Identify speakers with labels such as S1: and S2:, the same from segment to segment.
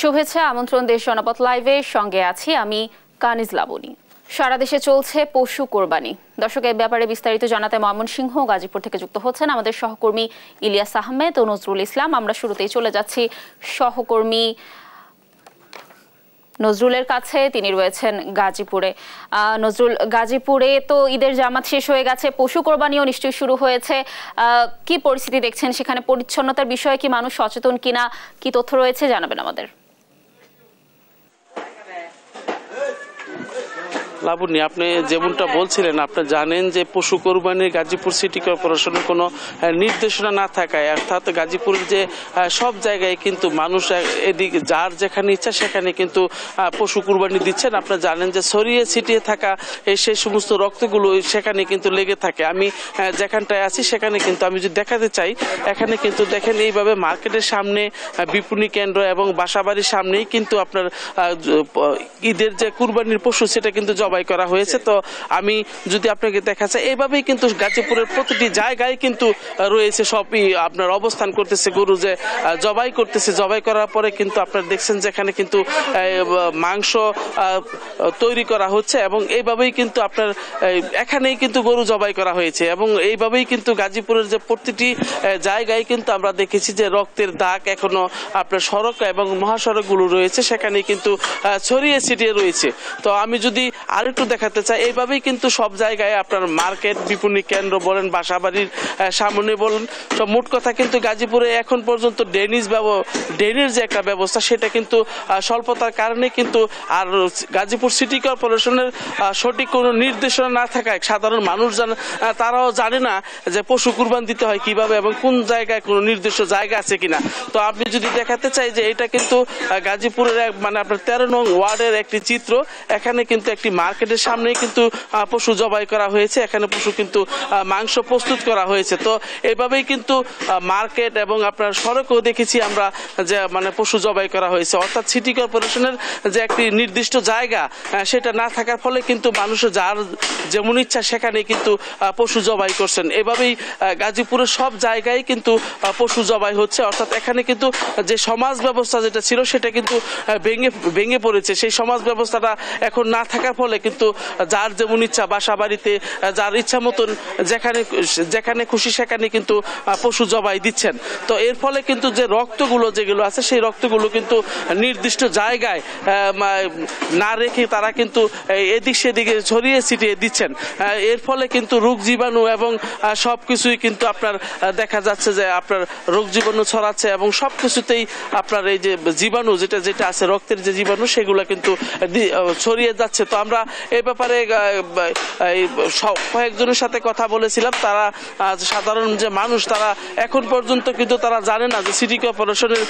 S1: শুভেচ্ছা, আমন্ত্রণ দেশ জনপথ লাইভের সঙ্গে আছি আমি কানিজ লাবণী। সারা দেশে চলছে পশু কোরবানি। দর্শক, এই ব্যাপারে বিস্তারিত জানাতে ময়মনসিংহ গাজীপুর থেকে যুক্ত হচ্ছেন আমাদের সহকর্মী ইলিয়াস আহমেদ ও নজরুল ইসলাম। আমরা শুরুতেই চলে যাচ্ছি সহকর্মী নজরুলের কাছে, তিনি রয়েছেন গাজীপুরে। নজরুল, গাজীপুরে তো ঈদের জামাত শেষ হয়ে গেছে, পশু কোরবানিও নিশ্চয়ই শুরু হয়েছে। কি পরিস্থিতি দেখছেন সেখানে? পরিচ্ছন্নতার বিষয়ে কি মানুষ সচেতন কিনা, কি তথ্য রয়েছে জানাবেন আমাদের।
S2: লাবণী, আপনি যেমনটা বলছিলেন, আপনি জানেন যে পশু কোরবানির গাজীপুর সিটি কর্পোরেশনের কোনো নির্দেশনা না থাকায়, অর্থাৎ গাজীপুরের যে সব জায়গায় কিন্তু মানুষ এদিকে যার যেখানে ইচ্ছা সেখানে কিন্তু পশু কোরবানি দিচ্ছেন। আপনারা জানেন যে ছড়িয়ে ছিটিয়ে থাকা সেই সমস্ত রক্তগুলো সেখানে কিন্তু লেগে থাকে। আমি যেখানটায় আছি সেখানে কিন্তু আমি যদি দেখাতে চাই, এখানে কিন্তু দেখেন এইভাবে মার্কেটের সামনে, বিপণী কেন্দ্র এবং বাসাবাড়ির সামনেই কিন্তু আপনার ঈদের যে কুরবানির পশু সেটা কিন্তু জবাই করা হয়েছে। তো আমি যদি আপনাকে দেখা চাই, এইভাবেই কিন্তু গাজীপুরের প্রতিটি জায়গায় কিন্তু রয়েছে, সবই আপনার অবস্থান করতেছে গরু যে জবাই করতেছে। জবাই করার পরে কিন্তু আপনারা দেখছেন যেখানে কিন্তু মাংস তৈরি করা হচ্ছে এবং এইভাবেই কিন্তু আপনার এখানেই কিন্তু গরু জবাই করা হয়েছে এবং এইভাবেই কিন্তু গাজীপুরের যে প্রতিটি জায়গায় কিন্তু আমরা দেখেছি যে রক্তের দাগ এখনো আপনার সড়ক এবং মহাসড়কগুলো রয়েছে সেখানে কিন্তু ছড়িয়ে ছিটিয়ে রয়েছে। তো আমি যদি আরেকটু দেখাতে চাই, এইভাবেই কিন্তু সব জায়গায় আপনার মার্কেট, বিপণী কেন্দ্র বলেন, বাসাবাড়ির সামনে বলেন, সব মোট কথা কিন্তু গাজীপুরে এখন পর্যন্ত ড্রেনের যে একটা ব্যবস্থা সেটা কিন্তু স্বল্পতার কারণে কিন্তু, আর গাজীপুর সিটি কর্পোরেশনের সঠিক কোনো নির্দেশনা না থাকায় সাধারণ মানুষ তারাও জানে না যে পশু কুরবান দিতে হয় কিভাবে এবং কোন জায়গায় কোনো নির্দিষ্ট জায়গা আছে কিনা। তো আপনি যদি দেখাতে চাই যে এটা কিন্তু গাজীপুরের মানে আপনার 13 নং ওয়ার্ডের একটি চিত্র। এখানে কিন্তু একটি মার্কেটের সামনেই কিন্তু পশু জবাই করা হয়েছে, এখানে পশু কিন্তু মাংস প্রস্তুত করা হয়েছে। তো এইভাবেই কিন্তু মার্কেট এবং আপনার সড়কেও দেখেছি আমরা যে মানে পশু জবাই করা হয়েছে। অর্থাৎ সিটি কর্পোরেশনের যে একটি নির্দিষ্ট জায়গা সেটা না থাকার ফলে কিন্তু মানুষের যার যেমন ইচ্ছা সেখানে কিন্তু পশু জবাই করছেন। এভাবেই গাজীপুরের সব জায়গায় কিন্তু পশু জবাই হচ্ছে। অর্থাৎ এখানে কিন্তু যে সমাজ ব্যবস্থা যেটা ছিল সেটা কিন্তু ভেঙে পড়েছে। সেই সমাজ ব্যবস্থাটা এখন না থাকার ফলে কিন্তু যার যেমন ইচ্ছা বাসা বাড়িতে যার ইচ্ছা মতন যেখানে খুশি সেখানে কিন্তু পশু জবাই দিচ্ছেন। তো এর ফলে কিন্তু যে রক্তগুলো যেগুলো আছে সেই রক্তগুলো কিন্তু নির্দিষ্ট জায়গায় না রেখে তারা কিন্তু এদিক সেদিকে ছড়িয়ে ছিটিয়ে দিচ্ছেন। এর ফলে কিন্তু রোগ জীবাণু এবং সবকিছুই কিন্তু আপনার দেখা যাচ্ছে যে আপনার রোগ জীবাণু ছড়াচ্ছে এবং সবকিছুতেই আপনার এই যে জীবাণু যেটা আছে রক্তের যে জীবাণু সেগুলো কিন্তু ছড়িয়ে যাচ্ছে। তো আমরা এই ব্যাপারে কয়েকজনের সাথে কথা বলেছিলাম। তারা সাধারণ যে মানুষ তারা এখন পর্যন্ত কিন্তু তারা জানে না যে সিটি কর্পোরেশনের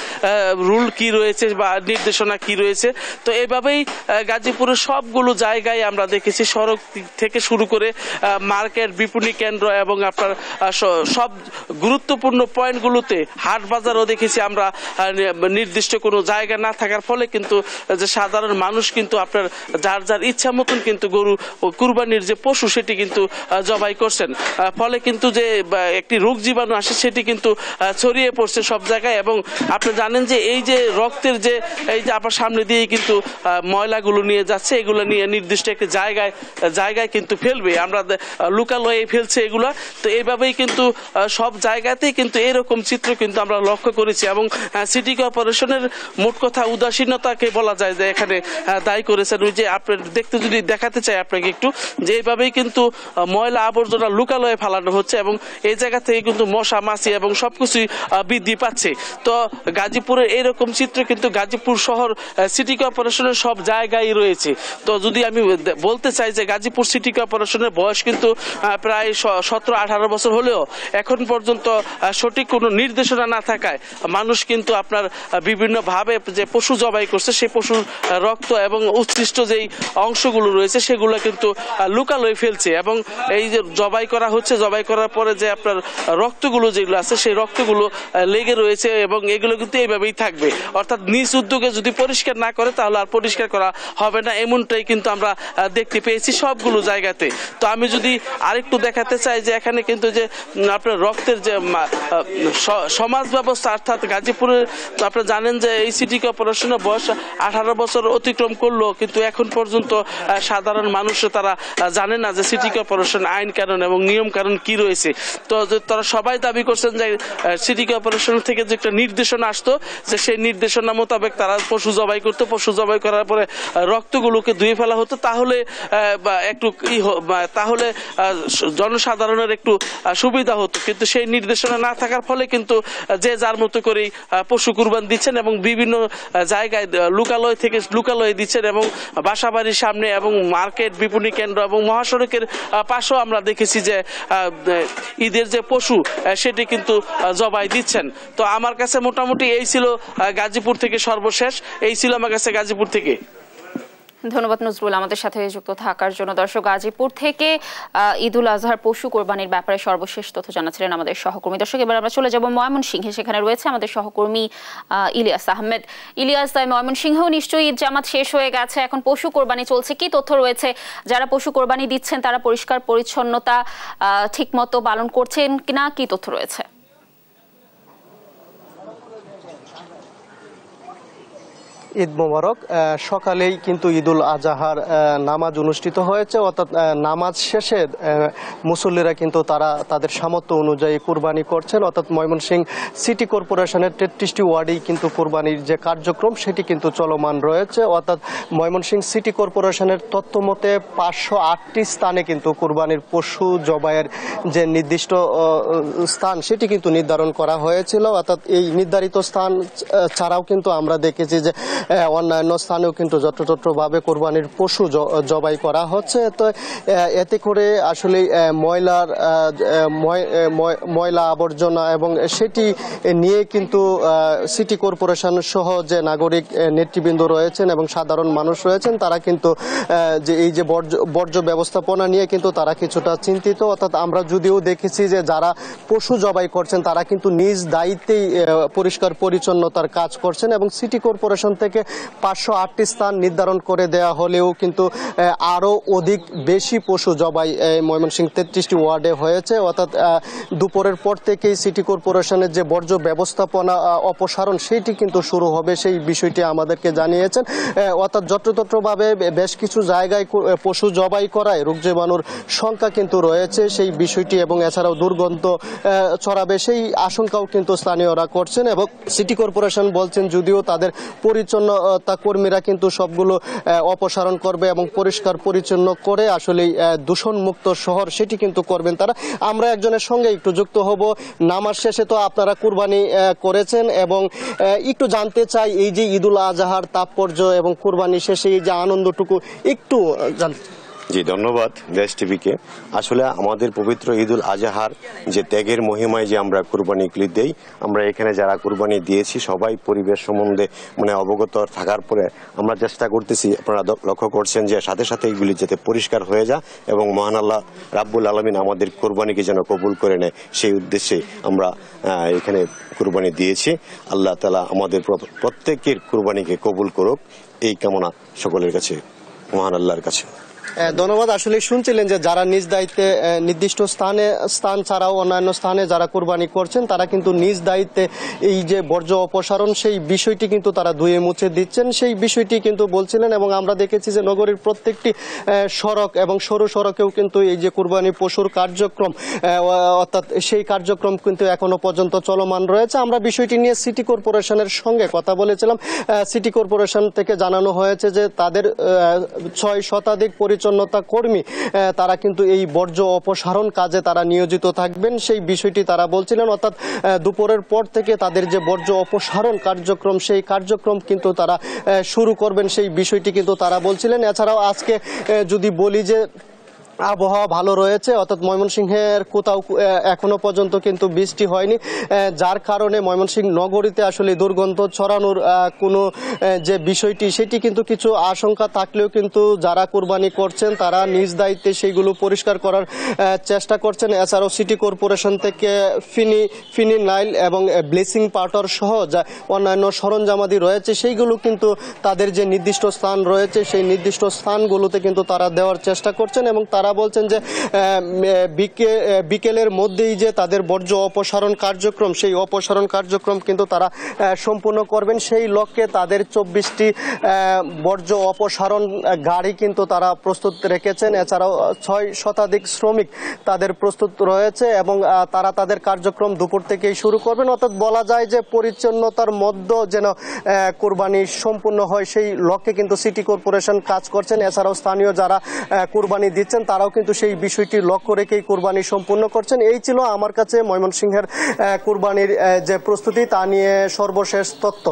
S2: রুল কি রয়েছে বা নির্দেশনা কি রয়েছে। তো এইভাবেই গাজীপুরের সবগুলো জায়গায় আমরা দেখেছি, সড়ক থেকে শুরু করে মার্কেট, বিপণী কেন্দ্র এবং আপনার সব গুরুত্বপূর্ণ পয়েন্টগুলোতে, হাট বাজারও দেখেছি আমরা, নির্দিষ্ট কোনো জায়গা না থাকার ফলে কিন্তু যে সাধারণ মানুষ কিন্তু আপনার যার যার ইচ্ছা মতন কিন্তু গরু কুরবানির যে পশু সেটি কিন্তু জবাই করছেন। ফলে কিন্তু যে একটি রোগ জীবাণু আসে সেটি কিন্তু ছড়িয়ে পড়ছে সব জায়গায়। এবং আপনি জানেন যে এই যে রক্তের যে এই যে আপনার সামনে দিয়ে কিন্তু ময়লাগুলো নিয়ে যাচ্ছে, এগুলো নিয়ে নির্দিষ্ট একটি জায়গায় কিন্তু ফেলবে, আমরা লোকালয়ে ফেলছে এগুলা। তো এইভাবেই কিন্তু সব জায়গাতেই কিন্তু এরকম চিত্র কিন্তু আমরা লক্ষ্য করেছি এবং সিটি কর্পোরেশনের মোট কথা উদাসীনতাকে বলা যায় যে এখানে দায়ী করেছেন। ওই যে আপনার দেখতে যদি দেখাতে চাই আপনাকে একটু, যে এইভাবেই কিন্তু ময়লা আবর্জনা লোকালয়ে ফেলানো হচ্ছে এবং এই জায়গা থেকে কিন্তু মশা মাছি এবং সবকিছুই বৃদ্ধি পাচ্ছে। তো গাজীপুরের এইরকম চিত্র কিন্তু গাজীপুর শহর সিটি কর্পোরেশনের সব জায়গায় রয়েছে। তো যদি আমি বলতে চাই যে গাজীপুর সিটি কর্পোরেশনের বয়স কিন্তু প্রায় 17-18 বছর হলেও এখন পর্যন্ত সঠিক কোনো নির্দেশনা না থাকায় মানুষ কিন্তু আপনার বিভিন্নভাবে যে পশু জবাই করছে সেই পশুর রক্ত এবং উৎকৃষ্ট যেই অংশগুলো রয়েছে সেগুলো কিন্তু লুকালোয় ফেলছে এবং এই যে জবাই করা হচ্ছে, জবাই করার পরে যে আপনার রক্তগুলো যেগুলো আছে সেই রক্তগুলো লেগে রয়েছে এবং এগুলো কিন্তু এইভাবেই থাকবে। অর্থাৎ নিজ উদ্যোগে যদি পরিষ্কার না করে তাহলে আর পরিষ্কার করা হবে না, এমনটাই কিন্তু আমরা দেখতে পেয়েছি সবগুলো জায়গাতে। তো আমি যদি আরেকটু দেখাতে চাই যে এখানে কিন্তু যে আপনার রক্তের যে সমাজ ব্যবস্থা, অর্থাৎ গাজীপুরের আপনারা জানেন যে এই সিটি কর্পোরেশনের বয়স 18 বছর অতিক্রম করলো, কিন্তু এখন পর্যন্ত সাধারণ মানুষ তারা জানে না যে সিটি কর্পোরেশন আইন কানুন এবং নিয়ম কানুন কি রয়েছে। তো তারা সবাই দাবি করছেন যে সিটি কর্পোরেশন থেকে যে একটা নির্দেশনা আসতো যে সেই নির্দেশনা মোতাবেক তারা পশু জবাই করতো, পশু জবাই করার পরে রক্তগুলোকে ধুয়ে ফেলা হতো, তাহলে একটু তাহলে জনসাধারণের একটু সুবিধা হতো। কিন্তু সেই নির্দেশনা না থাকার ফলে কিন্তু যে যার মতো করেই পশু কুরবান দিচ্ছেন এবং বিভিন্ন জায়গায় লোকালয় থেকে লোকালয়ে দিচ্ছেন এবং বাসাবাড়ির সামনে এবং মার্কেট, বিপণী কেন্দ্র এবং মহাসড়কের পাশেও আমরা দেখেছি যে ঈদের যে পশু সেটি কিন্তু জবাই দিচ্ছেন। তো আমার কাছে মোটামুটি এই ছিল গাজীপুর থেকে সর্বশেষ, এই ছিল আমার কাছে গাজীপুর থেকে।
S1: ধন্যবাদ নজরুল আমাদের সাথে যুক্ত থাকার জন্য। দর্শক, গাজীপুর থেকে ঈদুল আজহার পশু কোরবানির ব্যাপারে সর্বশেষ তথ্য জানাচ্ছিলেন আমাদের সহকর্মী। দর্শক, এবার আমরা চলে যাব ময়মনসিংহে, সেখানে রয়েছে আমাদের সহকর্মী ইলিয়াস আহমেদ। ইলিয়াস, ময়মনসিংহেও নিশ্চয়ই ঈদ জামাত শেষ হয়ে গেছে, এখন পশু কোরবানি চলছে, কি তথ্য রয়েছে? যারা পশু কোরবানি দিচ্ছেন তারা পরিষ্কার পরিচ্ছন্নতা ঠিকমতো পালন করছেন কিনা, কি তথ্য রয়েছে?
S3: ঈদ মোবারক। সকালেই কিন্তু ঈদুল আজহার নামাজ অনুষ্ঠিত হয়েছে, অর্থাৎ নামাজ শেষে মুসল্লিরা কিন্তু তারা তাদের সামর্থ্য অনুযায়ী কুরবানি করছেন। অর্থাৎ ময়মনসিংহ সিটি কর্পোরেশনের 33টি ওয়ার্ডেই কিন্তু কুরবানির যে কার্যক্রম সেটি কিন্তু চলমান রয়েছে। অর্থাৎ ময়মনসিংহ সিটি কর্পোরেশনের তথ্য মতে 508টি স্থানে কিন্তু কুরবানির পশু জবাইয়ের যে নির্দিষ্ট স্থান সেটি কিন্তু নির্ধারণ করা হয়েছিল। অর্থাৎ এই নির্ধারিত স্থান ছাড়াও কিন্তু আমরা দেখেছি যে অন্যান্য স্থানেও কিন্তু যত্রতত্রভাবে কোরবানির পশু জবাই করা হচ্ছে। তো এতে করে আসলে ময়লা আবর্জনা এবং সেটি নিয়ে কিন্তু সিটি কর্পোরেশন সহ যে নাগরিক নেতৃবৃন্দ রয়েছেন এবং সাধারণ মানুষ রয়েছেন তারা কিন্তু যে এই যে বর্জ্য ব্যবস্থাপনা নিয়ে কিন্তু তারা কিছুটা চিন্তিত। অর্থাৎ আমরা যদিও দেখেছি যে যারা পশু জবাই করছেন তারা কিন্তু নিজ দায়িত্বেই পরিষ্কার পরিচ্ছন্নতার কাজ করছেন এবং সিটি কর্পোরেশন থেকে 508টি স্থান নির্ধারণ করে দেওয়া হলেও কিন্তু আরও অধিক বেশি পশু জবাই ময়মনসিংহ 33টি ওয়ার্ডে হয়েছে। অর্থাৎ দুপুরের পর থেকেই সিটি কর্পোরেশনের যে বর্জ্য ব্যবস্থাপনা অপসারণ সেটি কিন্তু শুরু হবে, সেই বিষয়টি আমাদেরকে জানিয়েছেন। অর্থাৎ যত্রতত্রভাবে বেশ কিছু জায়গায় পশু জবাই করায় রোগ জীবাণুর সংখ্যা কিন্তু রয়েছে সেই বিষয়টি এবং এছাড়াও দুর্গন্ধ ছড়াবে সেই আশঙ্কাও কিন্তু স্থানীয়রা করছেন এবং সিটি কর্পোরেশন বলছেন যদিও তাদের পরিচ্ছন্নতা কর্মীরা কিন্তু সবগুলো অপসারণ করবে এবং পরিষ্কার পরিচ্ছন্ন করে আসলে দূষণমুক্ত শহর সেটি কিন্তু করবেন তারা। আমরা একজনের সঙ্গে একটু যুক্ত হব। নামাজ শেষে তো আপনারা কুরবানি করেছেন এবং একটু জানতে চাই এই যে ঈদুল আজহার তাৎপর্য এবং কুরবানি শেষে এই যে আনন্দটুকু একটু জানতে।
S4: জি, ধন্যবাদ দেশ টিভিকে। আসলে আমাদের পবিত্র ঈদুল আজহার যে ত্যাগের মহিমায় যে আমরা কুরবানি দেই, আমরা এখানে যারা কুরবানি দিয়েছি সবাই পরিবেশ সম্বন্ধে অবগত থাকার পরে আমরা চেষ্টা করতেছি, আপনারা লক্ষ্য করছেন যে সাথে সাথে এগুলি যাতে পরিষ্কার হয়ে যায় এবং মহান আল্লাহ রাব্বুল আলামিন আমাদের কুরবানিকে যেন কবুল করে নেয় সেই উদ্দেশ্যে আমরা এখানে কুরবানি দিয়েছি। আল্লাহ তাআলা আমাদের প্রত্যেকের কুরবানিকে কবুল করুক এই কামনা সকলের কাছে, মহান আল্লাহর কাছে।
S3: ধন্যবাদ। আসলে শুনছিলেন যে যারা নিজ দায়িত্বে নির্দিষ্ট স্থান ছাড়াও অন্যান্য স্থানে যারা কুরবানি করছেন তারা কিন্তু নিজ দায়িত্বে এই যে বর্জ্য অপসারণ সেই বিষয়টি কিন্তু তারা ধুয়ে মুছে দিচ্ছেন, সেই বিষয়টি কিন্তু বলছিলেন। এবং আমরা দেখেছি যে নগরীর প্রত্যেকটি সড়ক এবং সরু সড়কেও কিন্তু এই যে কুরবানি পশুর কার্যক্রম অর্থাৎ সেই কার্যক্রম কিন্তু এখনো পর্যন্ত চলমান রয়েছে। আমরা বিষয়টি নিয়ে সিটি কর্পোরেশনের সঙ্গে কথা বলেছিলাম। সিটি কর্পোরেশন থেকে জানানো হয়েছে যে তাদের 6 শতাধিক পরিচ্ছন্নতা কর্মী তারা কিন্তু এই বর্জ্য অপসারণ কাজে তারা নিয়োজিত থাকবেন, সেই বিষয়টি তারা বলছিলেন। অর্থাৎ দুপুরের পর থেকে তাদের যে বর্জ্য অপসারণ কার্যক্রম সেই কার্যক্রম কিন্তু তারা শুরু করবেন, সেই বিষয়টি কিন্তু তারা বলছিলেন। এছাড়াও আজকে যদি বলি যে আবহাওয়া ভালো রয়েছে, অর্থাৎ ময়মনসিংহের কোথাও এখনো পর্যন্ত কিন্তু বৃষ্টি হয়নি, যার কারণে ময়মনসিংহ নগরীতে আসলে দুর্গন্ধ ছড়ানোর কোনো যে বিষয়টি সেটি কিন্তু কিছু আশঙ্কা থাকলেও কিন্তু যারা কুরবানি করছেন তারা নিজ দায়িত্বে সেইগুলো পরিষ্কার করার চেষ্টা করছেন। এছাড়াও সিটি কর্পোরেশন থেকে ফিনিনাইল এবং ব্লিচিং পাউডার সহ যা অন্যান্য সরঞ্জামাদি রয়েছে সেইগুলো কিন্তু তাদের যে নির্দিষ্ট স্থান রয়েছে সেই নির্দিষ্ট স্থানগুলোতে কিন্তু তারা দেওয়ার চেষ্টা করছেন এবং তারা বলছেন যে বিকেলের মধ্যেই যে তাদের বর্জ্য অপসারণ কার্যক্রম সেই অপসারণ কার্যক্রম কিন্তু তারা সম্পূর্ণ করবেন। সেই লক্ষ্যে তাদের 24টি বর্জ্য অপসারণ গাড়ি কিন্তু তারা প্রস্তুত রেখেছেন। এছাড়াও 6 শতাধিক শ্রমিক তাদের প্রস্তুত রয়েছে এবং তারা তাদের কার্যক্রম দুপুর থেকেই শুরু করবেন। অর্থাৎ বলা যায় যে পরিচ্ছন্নতার মধ্যে যেন কুরবানি সম্পূর্ণ হয় সেই লক্ষ্যে কিন্তু সিটি কর্পোরেশন কাজ করছেন। এছাড়াও স্থানীয় যারা কুরবানি দিচ্ছেন তারাও কিন্তু সেই বিষয়টি লক্ষ্য রেখেই কুরবানি সম্পূর্ণ করছেন। এই ছিল আমার কাছে ময়মনসিংহের কুরবানির যে প্রস্তুতি তা নিয়ে সর্বশেষ তথ্য।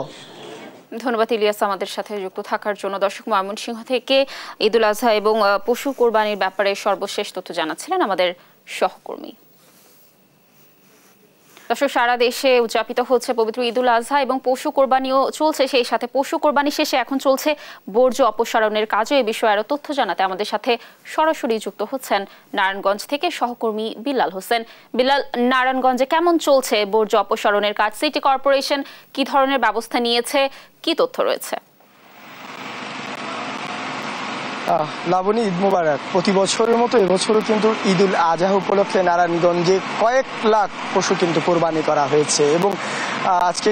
S1: ধন্যবাদ ইলিয়াস আমাদের সাথে যুক্ত থাকার জন্য। দর্শক, ময়মনসিংহ থেকে ঈদুল আজহা এবং পশু কোরবানির ব্যাপারে সর্বশেষ তথ্য জানাচ্ছিলেন আমাদের সহকর্মী। দর্শক, সারা দেশে উদযাপিত হচ্ছে পবিত্র ঈদুল আজহা এবং পশু কোরবানিও চলছে। সেই সাথে পশু কোরবানি শেষে এখন চলছে বর্জ্য অপসারণের কাজও। এ বিষয়ে আরো তথ্য জানাতে আমাদের সাথে সরাসরি যুক্ত হচ্ছেন নারায়ণগঞ্জ থেকে সহকর্মী বিল্লাল হোসেন। বিল্লাল, নারায়ণগঞ্জে কেমন চলছে বর্জ্য অপসারণের কাজ? সিটি কর্পোরেশন কি ধরনের ব্যবস্থা নিয়েছে, কি তথ্য রয়েছে?
S5: লাবণী, ঈদ মুবারক। প্রতি বছরের মতো এবছরও কিন্তু ঈদুল আজহা উপলক্ষে নারায়ণগঞ্জে কয়েক লাখ পশু কিন্তু কোরবানি করা হয়েছে এবং আজকে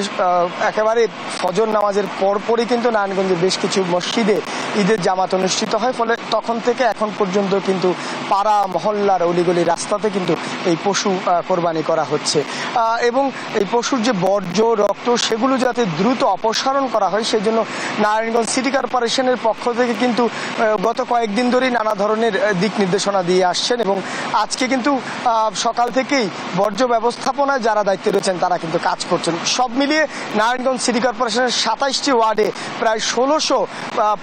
S5: একেবারে ফজর নামাজের পরপরই কিন্তু নারায়ণগঞ্জের বেশ কিছু মসজিদে ঈদের জামাত অনুষ্ঠিত হয়। ফলে তখন থেকে এখন পর্যন্ত কিন্তু পাড়া মহল্লার অলিগলি রাস্তাতে কিন্তু এই পশু কোরবানি করা হচ্ছে এবং এই পশুর যে বর্জ্য রক্ত সেগুলো যাতে দ্রুত অপসারণ করা হয় সেই জন্য নারায়ণগঞ্জ সিটি কর্পোরেশনের পক্ষ থেকে কিন্তু গত কয়েকদিন ধরেই নানা ধরনের দিক নির্দেশনা দিয়ে আসছেন এবং আজকে কিন্তু সকাল থেকেই বর্জ্য ব্যবস্থাপনায় যারা দায়িত্বে রয়েছেন তারা কিন্তু কাজ করছেন। সব মিলিয়ে নারায়ণগঞ্জ সিটি কর্পোরেশনের 27টি ওয়ার্ডে প্রায় 1600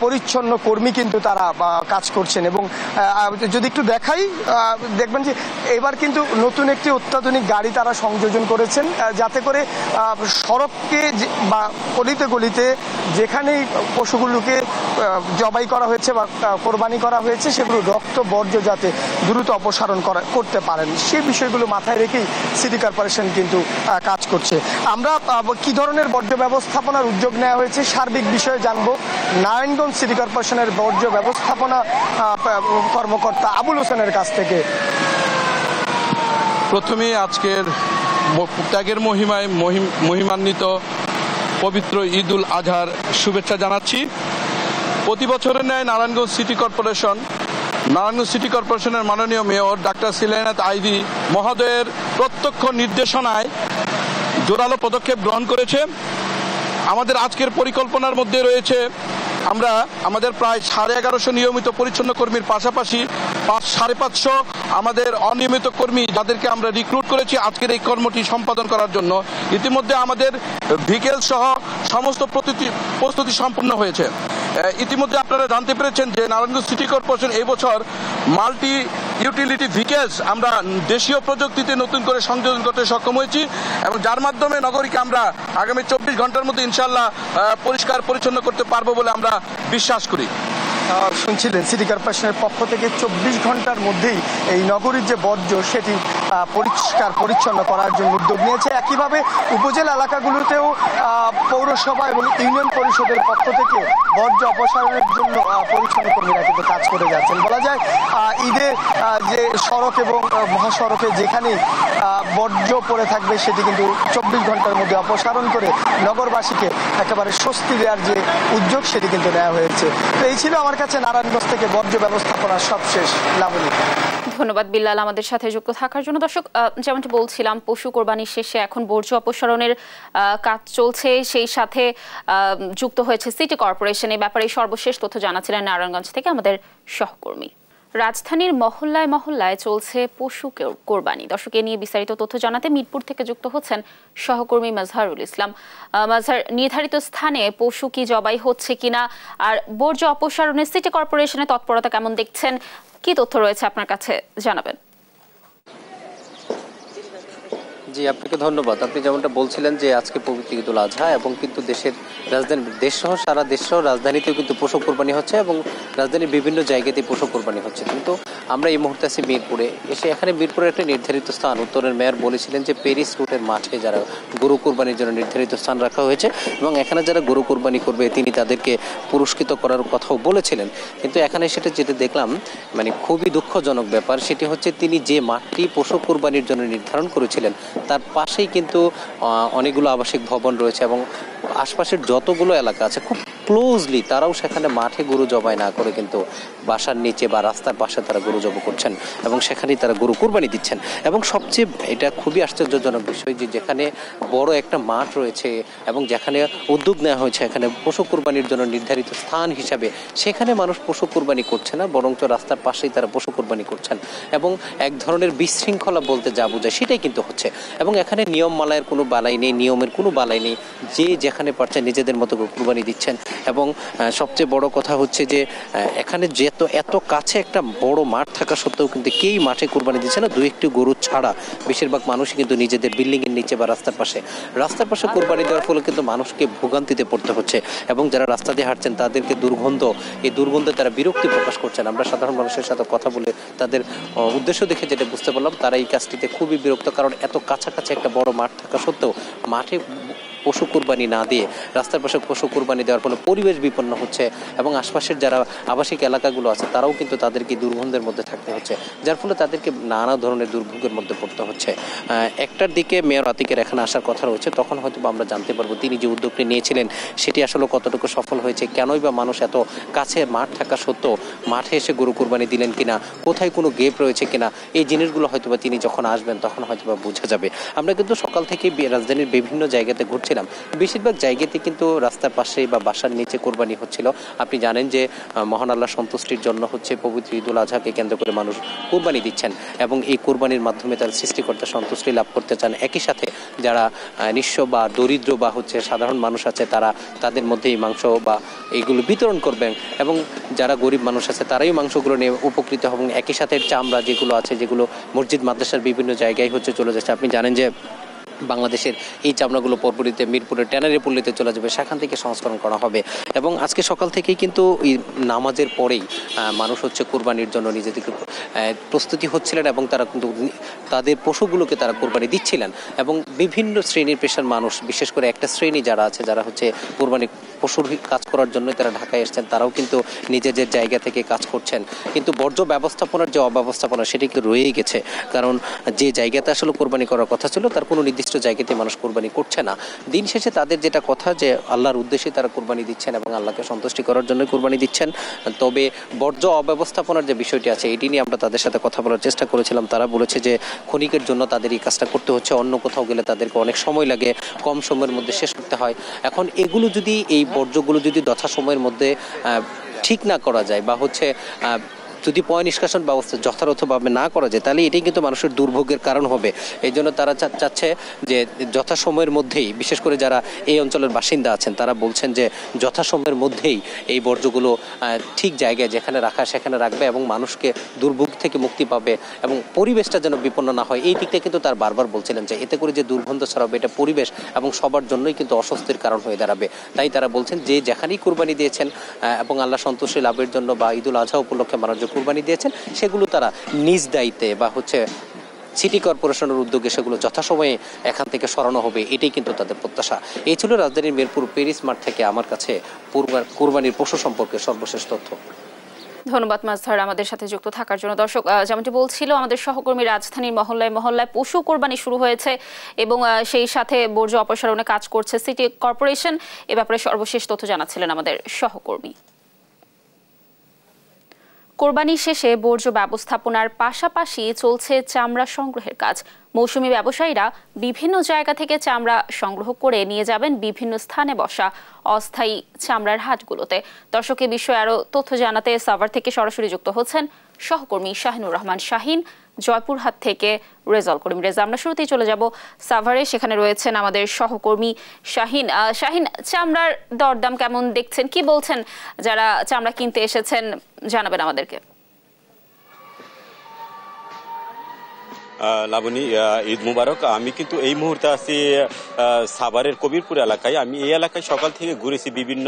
S5: পরিচ্ছন্ন কর্মী কিন্তু তারা কাজ করছেন এবং যদি একটু দেখাই দেখবেন যে এবার কিন্তু নতুন একটি অত্যাধুনিক গাড়ি তারা সংযোজন করেছেন যাতে করে সড়ককে বা গলিতে গলিতে যেখানেই পশুগুলোকে জবাই করা হয়েছে বা কোরবানি করা হয়েছে সেগুলো রক্ত বর্জ্য যাতে দ্রুত অপসারণ করতে পারেন সেই বিষয়গুলো মাথায় রেখেই সিটি কর্পোরেশন কিন্তু কাজ করছে। আমরা কি ধরনের বর্জ্য ব্যবস্থাপনার উদ্যোগ নেওয়া হয়েছে সার্বিক বিষয়ে জানবো নারায়ণগঞ্জ সিটি কর্পোরেশনের বর্জ্য ব্যবস্থাপনা কর্মকর্তা আবুল হোসেনের কাছ থেকে।
S6: প্রথমে আজকের ত্যাগের মহিমান্বিত পবিত্র ঈদুল আজহার শুভেচ্ছা জানাচ্ছি। প্রতি বছরের ন্যায় নারায়ণগঞ্জ সিটি কর্পোরেশনের মাননীয় মেয়র ডাক্তার সিলাইনাত আইভি মহোদয়ের প্রত্যক্ষ নির্দেশনায় জোরালো পদক্ষেপ গ্রহণ করেছে। আমাদের আজকের পরিকল্পনার মধ্যে রয়েছে আমরা আমাদের প্রায় 1150 নিয়মিত পরিচ্ছন্ন কর্মীর পাশাপাশি 550 আমাদের অনিয়মিত কর্মী যাদেরকে আমরা রিক্রুট করেছি আজকের এই কর্মটি সম্পাদন করার জন্য। ইতিমধ্যে আমাদের ভিকেল সহ সমস্ত প্রস্তুতি সম্পন্ন হয়েছে। ইতিমধ্যে আপনারা জানতে পেরেছেন যে নারায়ণগঞ্জ সিটি কর্পোরেশন এই বছর মাল্টি ইউটিলিটি ভিকেলস আমরা দেশীয় প্রযুক্তিতে নতুন করে সংযোজন করতে সক্ষম হয়েছি এবং যার মাধ্যমে নগরীকে আমরা আগামী 24 ঘন্টার মধ্যে ইনশাআল্লাহ পরিষ্কার পরিচ্ছন্ন করতে পারবো বলে আমরা বিশ্বাস করি।
S5: শুনছিলেন সিটি কর্পোরেশনের পক্ষ থেকে 24 ঘন্টার মধ্যেই এই নগরীর যে বর্জ্য সেটি পরিষ্কার পরিচ্ছন্ন করার জন্য উদ্যোগ নিয়েছে। একইভাবে উপজেলা এলাকাগুলোতেও পৌরসভা এবং ইউনিয়ন পরিষদের পক্ষ থেকে বর্জ্য অপসারণের জন্য পরিচ্ছন্ন কর্মীরা কিন্তু কাজ করে যাচ্ছেন। বলা যায় ঈদে যে সড়ক এবং মহাসড়কে যেখানে বর্জ্য পড়ে থাকবে সেটি কিন্তু 24 ঘন্টার মধ্যে অপসারণ করে নগরবাসীকে একেবারে স্বস্তি দেওয়ার যে উদ্যোগ সেটি কিন্তু নেওয়া হয়েছে। তো এই ছিল আমার কাছে নারায়ণগঞ্জ থেকে বর্জ্য ব্যবস্থাপনার সবশেষ লাবণী।
S1: ধন্যবাদ বিল্লাল আমাদের সাথে যুক্ত থাকার জন্য। দর্শক, যেমনটি বলছিলাম পশু কোরবানির শেষে এখন বর্জ্য অপসারণের কাজ চলছে, সেই সাথে যুক্ত হয়েছে সিটি কর্পোরেশন। এই ব্যাপারে সর্বশেষ তথ্য জানাচ্ছিলেন নারায়ণগঞ্জ থেকে আমাদের সহকর্মী। রাজধানীর মহল্লায় মহল্লায় চলছে পশু কোরবানি। দর্শক, এ নিয়ে বিস্তারিত তথ্য জানাতে মিরপুর থেকে যুক্ত হচ্ছেন সহকর্মী মাজহারুল ইসলাম। মাজহার, নির্ধারিত স্থানে পশু কি জবাই হচ্ছে কিনা, আর বর্জ্য অপসারণে সিটি কর্পোরেশনের তৎপরতা কেমন দেখছেন, কি তথ্য রয়েছে আপনার কাছে জানাবেন?
S7: জি, আপনাকে ধন্যবাদ। আপনি যেমনটা বলছিলেন যে আজকে পবিত্র ঈদুল আজহা এবং কিন্তু দেশের রাজধানী দেশসহ সারা দেশসহ রাজধানীতেও কিন্তু পশু কোরবানি হচ্ছে এবং রাজধানীর বিভিন্ন জায়গাতে পশু কোরবানি হচ্ছে। কিন্তু আমরা এই মুহূর্তে আছি মিরপুরে। এখানে মিরপুরের একটা নির্ধারিত স্থান, উত্তরের মেয়র বলেছিলেন যে প্যারিস রুটের মাঠে যারা গরু কোরবানির জন্য নির্ধারিত স্থান রাখা হয়েছে এবং এখানে যারা গরু কোরবানি করবে তিনি তাদেরকে পুরস্কৃত করার কথাও বলেছিলেন। কিন্তু এখানে সেটা যেটা দেখলাম মানে খুবই দুঃখজনক ব্যাপার, সেটি হচ্ছে তিনি যে মাঠটি পশু কোরবানির জন্য নির্ধারণ করেছিলেন তার পাশেই কিন্তু অনেকগুলো আবাসিক ভবন রয়েছে এবং আশপাশের যতগুলো এলাকা আছে খুব ক্লোজলি তারাও সেখানে মাঠে গরু জবাই না করে কিন্তু বাসার নিচে বা রাস্তার পাশে তারা গরু জবাই করছেন এবং সেখানেই তারা গরু কোরবানি দিচ্ছেন। এবং সবচেয়ে এটা খুবই আশ্চর্যজনক বিষয় যে যেখানে বড় একটা মাঠ রয়েছে এবং যেখানে উদ্যোগ নেওয়া হয়েছে এখানে পশু কোরবানির জন্য নির্ধারিত স্থান হিসাবে, সেখানে মানুষ পশু কোরবানি করছে না, বরঞ্চ রাস্তার পাশেই তারা পশু কোরবানি করছেন এবং এক ধরনের বিশৃঙ্খলা বলতে যা বোঝায় সেটাই কিন্তু হচ্ছে। এবং এখানে নিয়ম মালায়ের কোনো বালাই নেই, নিয়মের কোনো বালাই নেই, যে যেখানে পারছে নিজেদের মতো কোরবানি দিচ্ছেন। এবং সবচেয়ে বড় কথা হচ্ছে যে এখানে এত কাছে একটা বড় মাঠ থাকা সত্ত্বেও কিন্তু কেই মাঠে কোরবানি দিচ্ছে না, দু একটি গরু ছাড়া বেশিরভাগ মানুষই কিন্তু নিজেদের বিল্ডিংয়ের নিচে বা রাস্তার পাশে কোরবানি দেওয়ার ফলে কিন্তু মানুষকে ভোগান্তিতে পড়তে হচ্ছে এবং যারা রাস্তা দিয়ে হাঁটছেন তাদেরকে এই দুর্গন্ধে তারা বিরক্তি প্রকাশ করছেন। আমরা সাধারণ মানুষের সাথে কথা বলে তাদের উদ্দেশ্য দেখে যেটা বুঝতে পারলাম তারা এই কাজটিতে খুবই বিরক্ত, কারণ এত কাছাকাছি একটা বড় মাঠ থাকা সত্ত্বেও মাঠে পশু কোরবানি না দিয়ে রাস্তার পাশে পশু কোরবানি দেওয়ার ফলে পরিবেশ বিপন্ন হচ্ছে এবং আশপাশের যারা আবাসিক এলাকাগুলো আছে তারাও কিন্তু তাদেরকে দুর্গন্ধের মধ্যে থাকতে হচ্ছে, যার ফলে তাদেরকে নানা ধরনের দুর্ভোগের মধ্যে পড়তে হচ্ছে। একটার দিকে মেয়র আতিকের এখানে আসার কথা রয়েছে, তখন হয়তো আমরা জানতে পারবো তিনি যে উদ্যোগটি নিয়েছিলেন সেটি আসলে কতটুকু সফল হয়েছে, কেনই বা মানুষ এত কাছে মাঠ থাকা সত্ত্বেও মাঠে এসে গরু কোরবানি দিলেন কিনা, কোথায় কোনো গেপ রয়েছে কিনা, এই জিনিসগুলো হয়তোবা তিনি যখন আসবেন তখন হয়তোবা বোঝা যাবে। আমরা কিন্তু সকাল থেকে রাজধানীর বিভিন্ন জায়গাতে ঘুরছি, বেশিরভাগ জায়গাতে কিন্তু রাস্তার পাশে বা বাসার নিচে কোরবানি হচ্ছিল। আপনি জানেন যে মহান আল্লাহ সন্তুষ্টির জন্য হচ্ছে পবিত্র ঈদুল আজহাকে কেন্দ্র করে মানুষ কোরবানি দিচ্ছেন এবং এই কোরবানির মাধ্যমে তারা সৃষ্টিকর্তা সন্তুষ্টি লাভ করতে চান। একই সাথে যারা নিঃস্ব বা দরিদ্র বা হচ্ছে সাধারণ মানুষ আছে তারা তাদের মধ্যে এই মাংস বা এইগুলো বিতরণ করবেন এবং যারা গরিব মানুষ আছে তারাই মাংসগুলো নিয়ে উপকৃত হবেন। একই সাথে চামড়া যেগুলো আছে যেগুলো মসজিদ মাদ্রাসার বিভিন্ন জায়গায় হচ্ছে চলে যাচ্ছে। আপনি জানেন যে বাংলাদেশের এই চামড়াগুলো পরবর্তীতে মিরপুরের ট্যানারি পল্লীতে চলে যাবে, সেখান থেকে সংস্করণ করা হবে। এবং আজকে সকাল থেকেই কিন্তু এই নামাজের পরেই মানুষ হচ্ছে কোরবানির জন্য নিজেদেরকে প্রস্তুতি হচ্ছিলেন এবং তারা কিন্তু তাদের পশুগুলোকে তারা কোরবানি দিচ্ছিলেন এবং বিভিন্ন শ্রেণীর পেশার মানুষ, বিশেষ করে একটা শ্রেণী যারা আছে যারা হচ্ছে কোরবানি পশুর কাজ করার জন্য তারা ঢাকায় এসছেন, তারাও কিন্তু নিজেদের জায়গা থেকে কাজ করছেন। কিন্তু বর্জ্য ব্যবস্থাপনার যে অব্যবস্থাপনা সেটি কিন্তু রয়েই গেছে, কারণ যে জায়গাতে আসলে কোরবানি করার কথা ছিল তার কোনো নির্দিষ্ট জায়গাতে মানুষ কোরবানি করছে না। দিন শেষে তাদের যেটা কথা যে আল্লাহর উদ্দেশ্যে তারা কোরবানি দিচ্ছেন এবং আল্লাহকে সন্তুষ্টি করার জন্য কোরবানি দিচ্ছেন। তবে বর্জ্য অব্যবস্থাপনার যে বিষয়টি আছে এটি নিয়ে আমরা তাদের সাথে কথা বলার চেষ্টা করেছিলাম। তারা বলেছে যে ক্ষণিকের জন্য তাদের এই কাজটা করতে হচ্ছে, অন্য কোথাও গেলে তাদেরকে অনেক সময় লাগে, কম সময়ের মধ্যে শেষ করতে হয়। এখন এগুলো যদি এই বর্জ্যগুলো যদি যথাসময়ের মধ্যে ঠিক না করা যায় বা হচ্ছে যদি পয় নিষ্কাশন ব্যবস্থা যথাযথভাবে না করা যায় তাহলে এটাই কিন্তু মানুষের দুর্ভোগের কারণ হবে। এই জন্য তারা চাচ্ছে যে যথাসময়ের মধ্যেই, বিশেষ করে যারা এই অঞ্চলের বাসিন্দা আছেন তারা বলছেন যে যথাসময়ের মধ্যেই এই বর্জ্যগুলো ঠিক জায়গায় যেখানে রাখা সেখানে রাখবে এবং মানুষকে দুর্ভোগ থেকে মুক্তি পাবে এবং পরিবেশটা যেন বিপন্ন না হয়। এই দিকটা কিন্তু তার বারবার বলছিলেন যে এতে করে যে দুর্গন্ধ ছড়াবে এটা পরিবেশ এবং সবার জন্যই কিন্তু অস্বস্তির কারণ হয়ে দাঁড়াবে। তাই তারা বলছেন যে যেখানেই কুরবানি দিয়েছেন এবং আল্লাহ সন্তুষ্টি লাভের জন্য বা ঈদুল আজহা উপলক্ষে মানুষ কুরবানি দিয়েছেন সেগুলো তারা নিজ দায়িত্বে বা হচ্ছে সিটি কর্পোরেশনের উদ্যোগে সেগুলো যথাসময়ে এখান থেকে সরানো হবে, এটাই কিন্তু তাদের প্রত্যাশা। এই ছিল রাজধানীর মিরপুর প্যারিস মাঠ থেকে আমার কাছে কুরবানির পশু সম্পর্কে সর্বশেষ তথ্য।
S1: ধন্যবাদ মাজহার আমাদের সাথে যুক্ত থাকার জন্য। দর্শক, যেমনটি বলছিল আমাদের সহকর্মী, রাজধানীর মহল্লায় মহল্লায় পশু কোরবানি শুরু হয়েছে এবং সেই সাথে বর্জ্য অপসারণে কাজ করছে সিটি কর্পোরেশন। এ ব্যাপারে সর্বশেষ তথ্য জানাচ্ছিলেন আমাদের সহকর্মী। কোরবানি শেষে বর্জ্য ব্যবস্থাপনার পাশাপাশি চলছে চামড়া সংগ্রহের কাজ। মৌসুমী ব্যবসায়ীরা বিভিন্ন জায়গা থেকে চামড়া সংগ্রহ করে নিয়ে যাবেন বিভিন্ন স্থানে বসা অস্থায়ী চামড়ার হাটগুলোতে। দর্শক, এ বিষয়ে আরো তথ্য জানাতে সাভার থেকে সরাসরি যুক্ত হচ্ছেন সহকর্মী শাহিনুর রহমান শাহিন, জয়পুরহাট থেকে রেজাউল করিম রেজা। আমরা শুরুতেই চলে যাব সাভারে, সেখানে রয়েছেন আমাদের সহকর্মী শাহিন। শাহিন, চামড়ার দরদাম কেমন দেখছেন, কি বলছেন যারা চামড়া কিনতে এসেছেন, জানাবেন আমাদেরকে।
S8: লাবণী, ঈদ মুবারক। আমি কিন্তু এই মুহূর্তে আছি সাভারের কবিরপুর এলাকায়। আমি এই এলাকায় সকাল থেকে ঘুরেছি, বিভিন্ন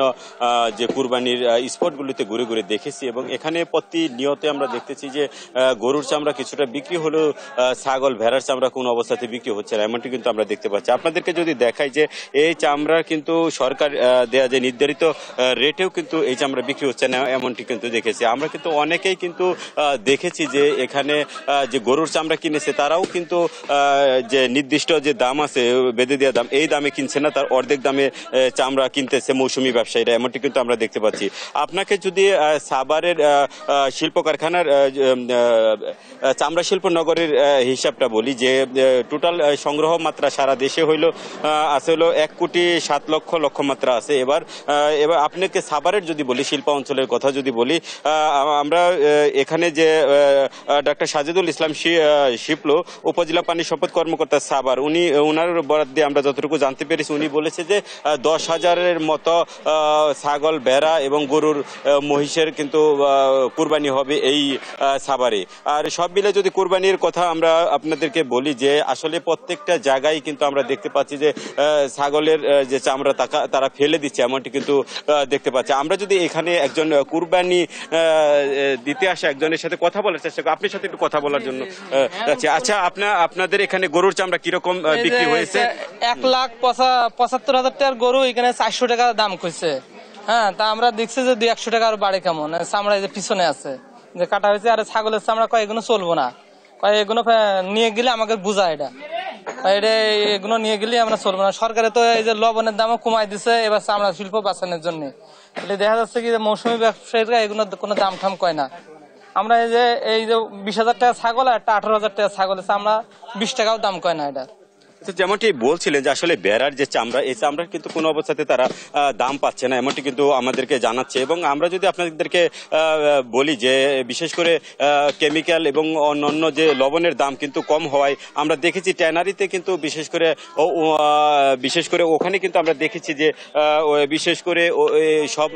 S8: যে কুরবানির স্পটগুলিতে ঘুরে ঘুরে দেখেছি এবং এখানে প্রতিনিয়ত আমরা দেখতেছি যে গরুর চামড়া কিছুটা বিক্রি হলেও ছাগল ভেড়ার চামড়া কোনো অবস্থাতে বিক্রি হচ্ছে না, এমনটি কিন্তু আমরা দেখতে পাচ্ছি। আপনাদেরকে যদি দেখাই যে এই চামড়ার কিন্তু সরকার দেয়া যে নির্ধারিত রেটেও কিন্তু এই চামড়া বিক্রি হচ্ছে না, এমনটি কিন্তু দেখেছি। আমরা কিন্তু অনেকেই কিন্তু দেখেছি যে এখানে যে গরুর চামড়া কিনেছে তারাও কিন্তু যে নির্দিষ্ট যে দাম আছে বেঁধে দেওয়া দাম, এই দামে কিনছে না, তার অর্ধেক দামে চামড়া কিনতেছে মৌসুমী ব্যবসায়ীরা, এমনটি কিন্তু আমরা দেখতে পাচ্ছি। আপনাকে যদি সাভারের শিল্প কারখানার চামড়া শিল্প নগরের হিসাবটা বলি, যে টোটাল সংগ্রহ মাত্রা সারা দেশে আছে হলো 1,07,00,000 লক্ষ্যমাত্রা আছে। এবার আপনাকে সাভারের যদি বলি, শিল্প অঞ্চলের কথা যদি বলি, আমরা এখানে যে ডক্টর সাজিদুল ইসলাম শিপলো উপজেলা পানি সম্পদ কর্মকর্তা সাভার, উনার বরাদ দিয়ে আমরা যতটুকু জানতে পেরেছি, উনি বলেছে যে 10,000-এর মতো ছাগল, ভেড়া এবং গরুর, মহিষের কিন্তু কুরবানি হবে এই সাভারে। আর সব মিলে যদি কুরবানির কথা আমরা আপনাদেরকে বলি, যে আসলে প্রত্যেকটা জায়গায় কিন্তু আমরা দেখতে পাচ্ছি যে ছাগলের যে চামড়া তারা ফেলে দিচ্ছে, এমনটি কিন্তু দেখতে পাচ্ছি। আমরা যদি এখানে একজন কুরবানি দিতে আসা একজনের সাথে কথা বলার চেষ্টা করি, আপনার সাথে একটু কথা বলার জন্য। আচ্ছা, আপনাদের এখানে গরুর চামড়া কিরকম বিক্রি হয়েছে?
S9: 1,75,000 টাকার গরু এখানে 400 টাকা দাম কইছে। হ্যাঁ, তা আমরা দেখছি যে 200 টাকা আর বাড়ে কেমন চামড়া যে পিছনে আছে যে কাটা হয়েছে। আর ছাগলের চামড়া কয় এগুলো চলবো না, কয় এগুলো নিয়ে গেলে আমাকে বুঝা, এগুলো নিয়ে গেলে আমরা চলবো না। সরকারে তো এই যে লবণের দামও কমাই দিছে এবার চামড়া শিল্প বাঁচানোর জন্য। এটা দেখা যাচ্ছে কি মৌসুমী ব্যবসায়ীরা এগুলো কোনো দাম ঠাম কয় না। আমরা এই যে 20,000 টাকা ছাগল আর 18,000 টাকা ছাগলের চামড়া 20 টাকাও দাম কয় না। এটা
S8: যেমনটি বলছিলেন যে আসলে ভেড়ার যে চামড়া, এই চামড়ার কিন্তু কোনো অবস্থাতে তারা দাম পাচ্ছে না, এমনটি কিন্তু আমাদেরকে জানাচ্ছে। এবং আমরা যদি আপনাদেরকে বলি যে বিশেষ করে কেমিক্যাল এবং অন্যান্য যে লবণের দাম কিন্তু কম হওয়ায় আমরা দেখেছি ট্যানারিতে কিন্তু বিশেষ করে ওখানে কিন্তু আমরা দেখেছি যে বিশেষ করে সব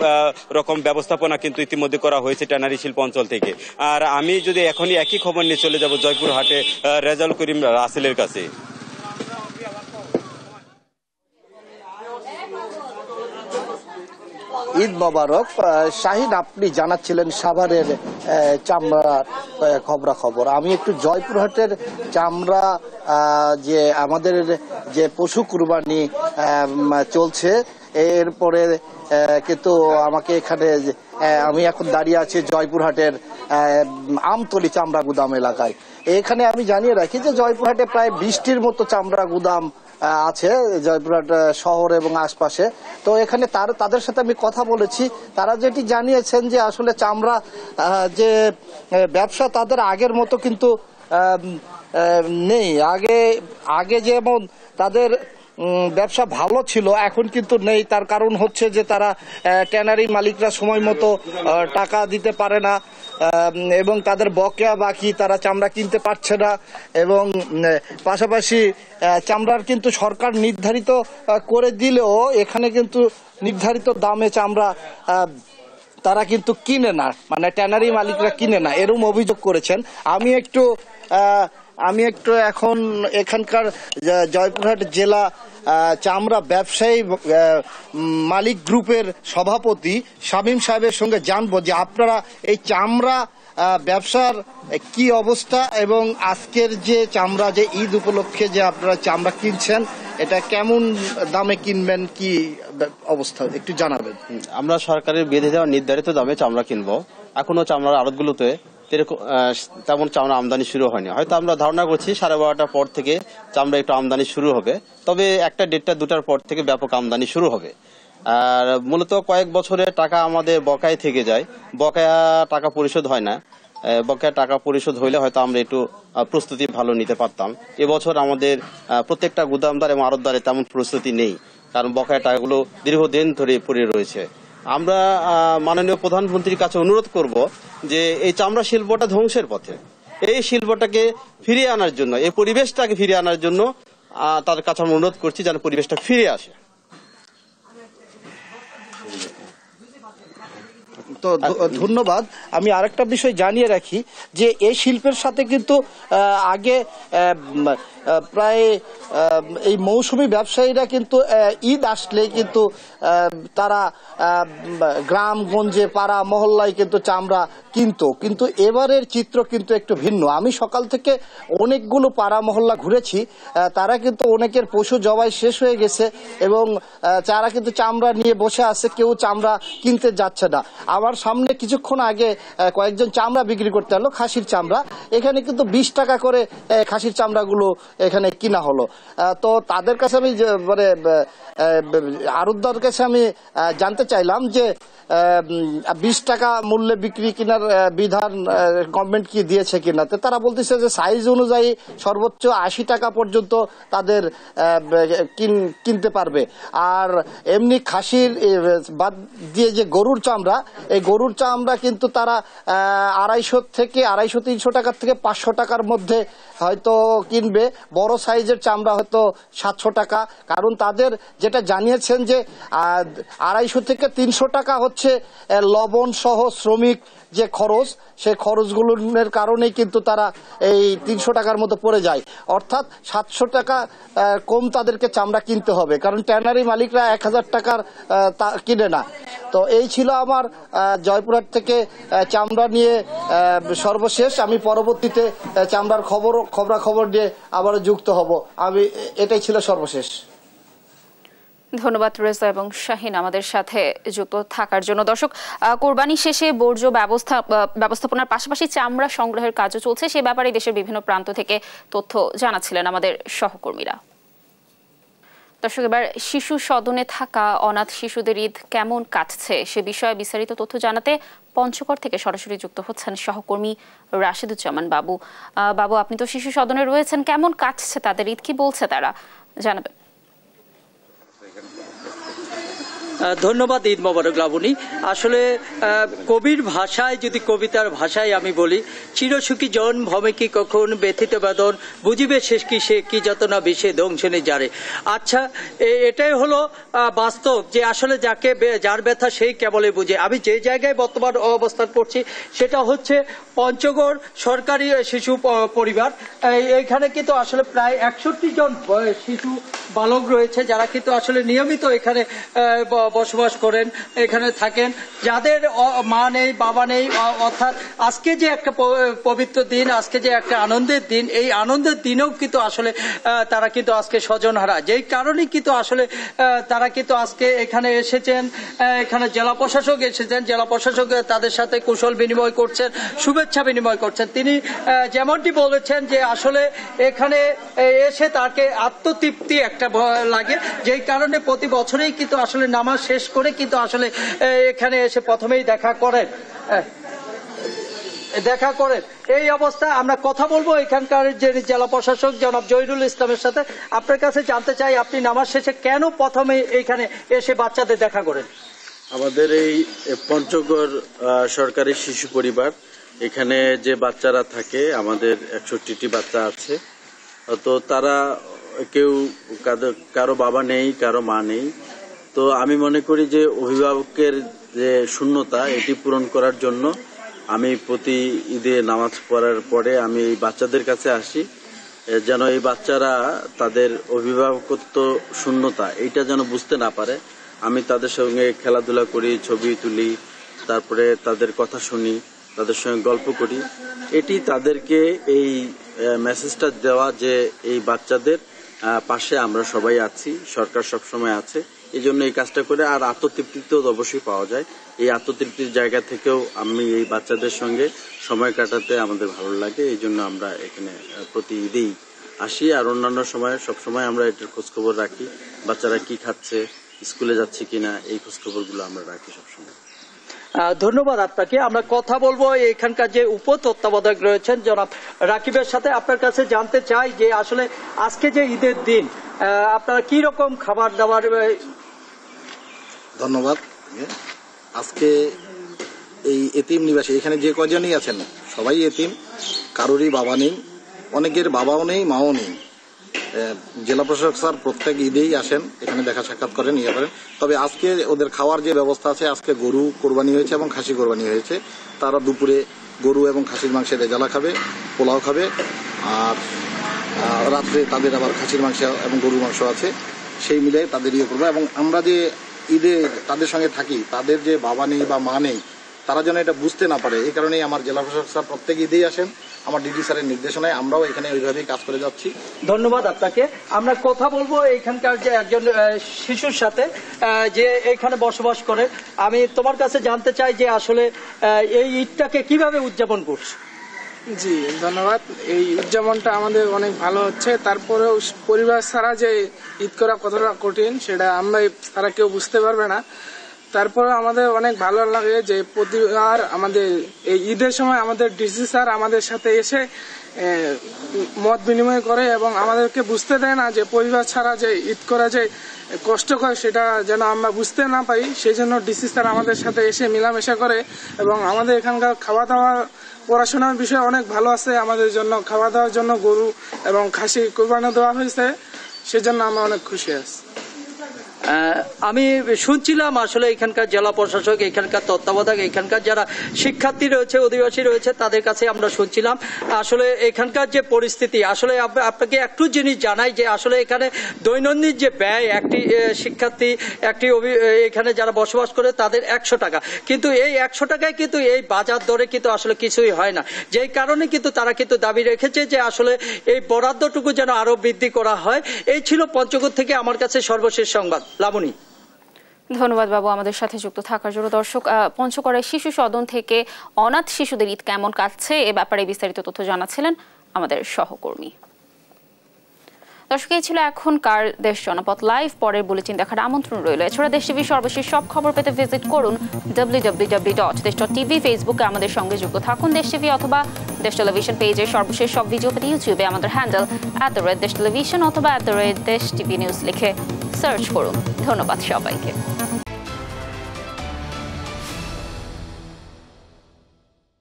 S8: রকম ব্যবস্থাপনা কিন্তু ইতিমধ্যে করা হয়েছে ট্যানারি শিল্প অঞ্চল থেকে। আর আমি যদি এখনই একই খবর নিয়ে চলে যাব জয়পুরহাটে রেজাউল করিম রাসেলের কাছে।
S10: ঈদ মোবারক। শাহিন, আপনি জানাচ্ছিলেন সাভারের চামড়ার খবরাখবর। আমি একটু জয়পুরহাটের চামড়া, যে আমাদের যে পশু কুরবানি চলছে এরপরে কিন্তু আমাকে এখানে, আমি এখন দাঁড়িয়ে আছি জয়পুরহাটের আমতলী চামড়া গুদাম এলাকায়। এখানে আমি জানিয়ে রাখি যে জয়পুরহাটে প্রায় 20টির মতো চামড়া গুদাম আছে জয়পুরহাট শহর এবং আশপাশে। তো এখানে তাদের সাথে আমি কথা বলেছি, তারা যেটি জানিয়েছেন যে আসলে চামড়া যে ব্যবসা তাদের আগের মতো কিন্তু নেই। আগে যেমন তাদের ব্যবসা ভালো ছিল, এখন কিন্তু নেই। তার কারণ হচ্ছে যে তারা ট্যানারি মালিকরা সময় মতো টাকা দিতে পারে না এবং তাদের বকেয়া বাকি, তারা চামড়া কিনতে পারছে না। এবং পাশাপাশি চামড়ার কিন্তু সরকার নির্ধারিত করে দিলেও এখানে কিন্তু নির্ধারিত দামে চামড়া তারা কিন্তু কিনে না, মানে ট্যানারি মালিকরা কিনে না, এরকম অভিযোগ করেছেন। আমি একটু এখন এখানকার জয়পুরহাট জেলা চামড়া ব্যবসায়ী মালিক গ্রুপের সভাপতি শামীম সাহেবের সঙ্গে জানবো যে আপনারা এই চামড়া ব্যবসার কি অবস্থা এবং আজকের যে চামড়া, যে ঈদ উপলক্ষে যে আপনারা চামড়া কিনছেন, এটা কেমন দামে কিনবেন, কি অবস্থা একটু জানাবেন।
S11: আমরা সরকারের বেঁধে দেওয়া নির্ধারিত দামে চামড়া কিনবো। এখনো চামড়ার আড়তগুলোতে তেমন চামড়া আমদানি শুরু হয়নি। হয়তো আমরা ধারণা করছি 12:30টার পর থেকে চামড়া একটু আমদানি শুরু হবে, তবে 1টা, 1:30, 2টার পর থেকে ব্যাপক আমদানি শুরু হবে। আর মূলত কয়েক বছরের টাকা আমাদের বকায় থেকে যায়, বকেয়া টাকা পরিশোধ হয় না। বকেয়া টাকা পরিশোধ হইলে হয়তো আমরা একটু প্রস্তুতি ভালো নিতে পারতাম। এবছর আমাদের প্রত্যেকটা গুদামদার এবং আড়তদারে তেমন প্রস্তুতি নেই, কারণ বকেয়া টাকাগুলো দীর্ঘদিন ধরে পড়ে রয়েছে। আমরা মাননীয় প্রধানমন্ত্রীর কাছে অনুরোধ করব যে এই চামড়া শিল্পটা ধ্বংসের পথে, এই শিল্পটাকে ফিরিয়ে আনার জন্য, এই পরিবেশটাকে ফিরিয়ে আনার জন্য তার কাছে আমরা অনুরোধ করছি যেন পরিবেশটা ফিরে আসে।
S10: তো ধন্যবাদ। আমি আরেকটা বিষয় জানিয়ে রাখি যে এই শিল্পের সাথে কিন্তু আগে প্রায় এই মৌসুমী ব্যবসায়ীরা কিন্তু ঈদ আসলে কিন্তু তারা গ্রামগঞ্জে পাড়া মহল্লায় কিন্তু চামড়া কিন্তু এবারের চিত্র কিন্তু একটু ভিন্ন। আমি সকাল থেকে অনেকগুলো পাড়া মহল্লা ঘুরেছি, তারা কিন্তু অনেকের পশু জবাই শেষ হয়ে গেছে এবং তারা কিন্তু চামড়া নিয়ে বসে আছে, কেউ চামড়া কিনতে যাচ্ছে না। আমার সামনে কিছুক্ষণ আগে কয়েকজন চামড়া বিক্রি করতে এলো, খাসির চামড়া। এখানে কিন্তু 20 টাকা করে খাসির চামড়াগুলো এখানে কিনা হলো। তো তাদের কাছে আমি মানে আড়তদার কাছে আমি জানতে চাইলাম যে 20 টাকা মূল্যে বিক্রি কেনার বিধান গভর্নমেন্ট কি দিয়েছে কিনা। তো তারা বলতেছে যে সাইজ অনুযায়ী সর্বোচ্চ 80 টাকা পর্যন্ত তাদের কিনতে পারবে। আর এমনি খাসির বাদ দিয়ে যে গরুর চামড়া, এই গরুর চামড়া কিন্তু তারা 250 থেকে 250-300 টাকার থেকে 500 টাকার মধ্যে হয়তো কিনবে। বড় সাইজের চামড়া হয়তো 700 টাকা। কারণ তাদের যেটা জানিয়েছেন যে 250 থেকে 300 টাকা হচ্ছে লবণ সহ শ্রমিক যে খরচ, সেই খরচগুলোর কারণেই কিন্তু তারা এই 300 টাকার মতো পড়ে যায়। অর্থাৎ 700 টাকা কম তাদেরকে চামড়া কিনতে হবে, কারণ ট্যানারি মালিকরা 1000 টাকার কিনে না। তো এই ছিল আমার জয়পুরহাট থেকে চামড়া নিয়ে সর্বশেষ। আমি পরবর্তীতে চামড়ার খবরাখবর নিয়ে আবারও যুক্ত হব। এটাই ছিল সর্বশেষ।
S1: ধন্যবাদ রেজা এবং শাহিন আমাদের সাথে যুক্ত থাকার জন্য। দর্শক, কোরবানি শেষে বর্জ্য ব্যবস্থাপনার পাশাপাশি চামড়া সংগ্রহের কাজও চলছে, সে ব্যাপারে দেশের বিভিন্ন প্রান্ত থেকে তথ্য জানাচ্ছিলেন আমাদের সহকর্মীরা। দর্শক, এবার শিশু সদনে থাকা অনাথ শিশুদের ঈদ কেমন কাটছে সে বিষয়ে বিস্তারিত তথ্য জানাতে পঞ্চগড় থেকে সরাসরি যুক্ত হচ্ছেন সহকর্মী রাশেদুজ্জামান বাবু। বাবু, আপনি তো শিশু সদনে রয়েছেন, কেমন কাটছে তাদের ঈদ, কি বলছে তারা, জানাবেন।
S12: ধন্যবাদ, ঈদ মোবারক লাবণী। আসলে কবির ভাষায়, যদি কবিতার ভাষায় আমি বলি, চিরসুখী জন ভবে কি কখন ব্যথিত বেদন, বুঝিবে শেষ কি সে কি যত না বিষে দংশনে যারে। আচ্ছা, এটাই হলো বাস্তব যে আসলে যার ব্যথা সেই কেবলই বুঝে। আমি যে জায়গায় বর্তমান অবস্থান করছি সেটা হচ্ছে পঞ্চগড় সরকারি শিশু পরিবার। এখানে কিন্তু আসলে প্রায় 61 জন শিশু বালক রয়েছে যারা কিন্তু আসলে নিয়মিত এখানে বসবাস করেন, এখানে থাকেন, যাদের মা নেই বাবা নেই। অর্থাৎ আজকে যে একটা পবিত্র দিন, আজকে যে একটা আনন্দের দিন, এই আনন্দের দিনেও কিন্তু আসলে তারা কিন্তু আজকে স্বজনহারা। যেই কারণেই কিন্তু আসলে তারা কিন্তু আজকে এখানে এসেছেন। এখানে জেলা প্রশাসক এসেছেন, জেলা প্রশাসক তাদের সাথে কুশল বিনিময় করছেন, শুভেচ্ছা বিনিময় করছেন। তিনি যেমনটি বলেছেন যে আসলে এখানে এসে তাকে আত্মতৃপ্তি একটা লাগে, যেই কারণে প্রতি বছরেই কিন্তু আসলে নামাজ শেষ করে কিন্তু আসলে এখানে এসে প্রথমেই দেখা করেন। এই অবস্থায় আমরা কথা বলবো এখানকার যে জেলা প্রশাসক জনাব জহিরুল ইসলামের সাথে। আপনার কাছে জানতে চাই, আপনি নামাজ শেষে কেন প্রথমে এখানে এসে বাচ্চাদের দেখা করেন?
S13: আমাদের এই পঞ্চগড় সরকারি শিশু পরিবার, এখানে যে বাচ্চারা থাকে, আমাদের 61টি বাচ্চা আছে। তো তারা কেউ, কারো বাবা নেই, কারো মা নেই। তো আমি মনে করি যে অভিভাবকের যে শূন্যতা, এটি পূরণ করার জন্য আমি প্রতি ঈদে নামাজ পড়ার পরে আমি এই বাচ্চাদের কাছে আসি, যেন এই বাচ্চারা তাদের অভিভাবকত্ব শূন্যতা এইটা যেন বুঝতে না পারে। আমি তাদের সঙ্গে খেলাধুলা করি, ছবি তুলি, তারপরে তাদের কথা শুনি, তাদের সঙ্গে গল্প করি। এটি তাদেরকে এই মেসেজটা দেওয়া যে এই বাচ্চাদের পাশে আমরা সবাই আছি, সরকার সবসময় আছে। এই জন্য এই কাজটা করে। আর আত্মতৃপ্তিতেও অবশ্যই পাওয়া যায়। এই আত্মতৃপ্তির জায়গা থেকেও আমি এই বাচ্চাদের সঙ্গে সময় কাটাতে আমাদের ভালো লাগে। এই জন্য আমরা এখানে প্রতি ঈদেই আসি। আর অন্যান্য সময় সবসময় আমরা এটার খোঁজখবর রাখি, বাচ্চারা কি খাচ্ছে, স্কুলে যাচ্ছে কিনা, এই খোঁজখবরগুলো আমরা রাখি সবসময়।
S12: ধন্যবাদ আপনাকে। আমরা কথা বলবো এখানকার যে উপ তত্ত্বাবধায়ক রয়েছেন জনাব রাকিবের সাথে। আপনার কাছে জানতে চাই যে আসলে আজকে যে ঈদের দিন আপনারা কি রকম খাবার দাবার।
S14: ধন্যবাদ। আজকে এই এতিম নিবাসী এখানে যে কয়জনই আছেন সবাই এতিম, কারোরই বাবা নেই, অনেকের বাবাও নেই, মাও নেই। জেলা প্রশাসক স্যার প্রত্যেক ঈদেই আসেন, এখানে দেখা সাক্ষাৎ করেন, ইয়ে করেন। তবে আজকে ওদের খাওয়ার যে ব্যবস্থা আছে, আজকে গরু কোরবানি হয়েছে এবং খাসি কোরবানি হয়েছে। তারা দুপুরে গরু এবং খাসির মাংসের রেজালা খাবে, পোলাও খাবে, আর রাত্রে তাদের আবার খাসির মাংস এবং গরুর মাংস আছে, সেই মিলে তাদের ইয়ে করবো। এবং আমরা যে ঈদে তাদের সঙ্গে থাকি, তাদের যে বাবা নেই বা মা নেই, তারা যেন এটা বুঝতে না পারে, এই কারণেই আমার জেলা প্রশাসক স্যার প্রত্যেক ঈদেই আসেন। আমার ডিডি স্যারের নির্দেশনায় আমরাও এখানে ওইভাবেই কাজ করে যাচ্ছি।
S12: ধন্যবাদ আপনাকে। আমরা কথা বলবো এখানকার যে একজন শিশুর সাথে যে এখানে বসবাস করে। আমি তোমার কাছে জানতে চাই যে আসলে এই ঈদটাকে কিভাবে উদযাপন করছো?
S15: জি ধন্যবাদ। এই উদযাপনটা আমাদের অনেক ভালো হচ্ছে। তারপরেও পরিবার ছাড়া যে ঈদ করা কতটা কঠিন সেটা আমরা তারা কেউ বুঝতে পারবে না। তারপরে আমাদের অনেক ভালো লাগে যে প্রতিবার আমাদের এই ঈদের সময় আমাদের ডিসি স্যার আমাদের সাথে এসে মত বিনিময় করে এবং আমাদেরকে বুঝতে দেয় না যে পরিবার ছাড়া যে ঈদ করা যে কষ্টকর সেটা যেন আমরা বুঝতে না পারি। সেই জন্য ডিসি স্যার আমাদের সাথে এসে মেলামেশা করে এবং আমাদের এখানকার খাওয়া দাওয়া পড়াশোনার বিষয় অনেক ভালো আছে। আমাদের জন্য খাওয়া দাওয়ার জন্য গরু এবং খাসি কোরবানি দেওয়া হয়েছে, সেজন্য আমরা অনেক খুশি আছি।
S12: আমি শুনছিলাম আসলে এখানকার জেলা প্রশাসক, এখানকার তত্ত্বাবধায়ক, এখানকার যারা শিক্ষার্থী রয়েছে, অধিবাসী রয়েছে, তাদের কাছে আমরা শুনছিলাম আসলে এখানকার যে পরিস্থিতি। আসলে আপনাকে একটু জিনিস জানাই যে আসলে এখানে দৈনন্দিন যে ব্যয়, একটি শিক্ষার্থী এখানে যারা বসবাস করে তাদের 100 টাকা, কিন্তু এই 100 টাকায় কিন্তু এই বাজার দরে কিন্তু আসলে কিছুই হয় না। যেই কারণে কিন্তু তারা কিন্তু দাবি রেখেছে যে আসলে এই বরাদ্দটুকু যেন আরো বৃদ্ধি করা হয়। এই ছিল পঞ্চগড় থেকে আমার কাছে সর্বশেষ সংবাদ। লাবণী,
S1: ধন্যবাদ বাবু আমাদের সাথে যুক্ত থাকার জন্য। দর্শক, পঞ্চগড়ের শিশু সদন থেকে অনাথ শিশুদের ঈদ কেমন কাটছে এ ব্যাপারে বিস্তারিত তথ্য জানাচ্ছিলেন আমাদের সহকর্মী। দর্শক, এই ছিল এখনকার দেশ জনপথ লাইভ। পরের বুলেটিন দেখার আমন্ত্রণ রইল। এছাড়া দেশ টিভির সর্বশেষ সব খবর পেতে ভিজিট করুন www.desh.tv। ফেসবুকে আমাদের সঙ্গে যুক্ত থাকুন দেশ টিভি অথবা দেশ টেলিভিশন পেজে। সর্বশেষ সব ভিডিও পেতে ইউটিউবে আমাদের হ্যান্ডেল @desh television অথবা @desh tv news লিখে সার্চ করুন। ধন্যবাদ সবাইকে।